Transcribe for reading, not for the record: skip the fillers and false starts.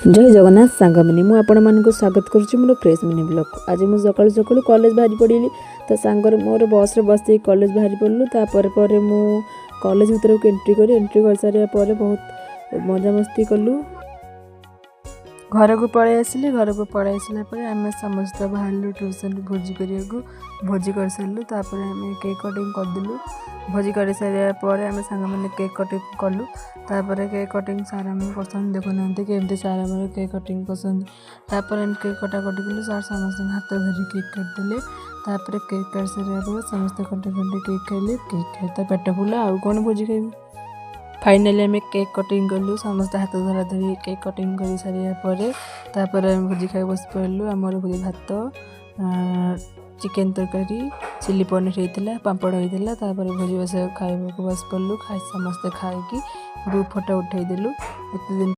जय जगन्नाथ सांग मैंने मुझे स्वागत करुच्ची मोर फ्रेश मिनी ब्लॉग। आज मुझे सकालू सकालू कॉलेज बाहरी पड़ी तो सांगर मोर बस रे बस कॉलेज बाहरी पड़लु। तापर मु कॉलेज भीतर को एंट्री कर सारे बहुत मजा मस्ती कलु। घर को पलि आसिली। घर को पलि आसला आम समस्त बाहर ट्यूशन भोजी करने भोजी कर सारू। तापर आम केक कटिंग करदेलु। भोजी कर सारे आम सांग मैंने केक कटिंग कलु। तापर केक कटिंग सार आम पसंद देखुना कि सार आम केक कटिंग पसंद। तापर आम केक कटाकटी कलु। सार समस्त हाथ धरी केक काटिदेले। तापर केक काट सारे समस्त खंडे खंडे केक खाइले। केक खाई पेट फुला आउ कौन भोजी खाइबे। फाइनाली आम केक कटिंग कलु। समस्त हाथ धरा धरी केक कटिंग कर सारे तापर आम भोजी खाई बस पड़लु। आमर भोजी भात चिकेन तरकारी चिली पनीर होता पापड़ होता। तापर भोजी बस खाइबा बस पड़लु। खाई समस्ते खाई ग्रुप फोटो उठाईदेलु। एत दिन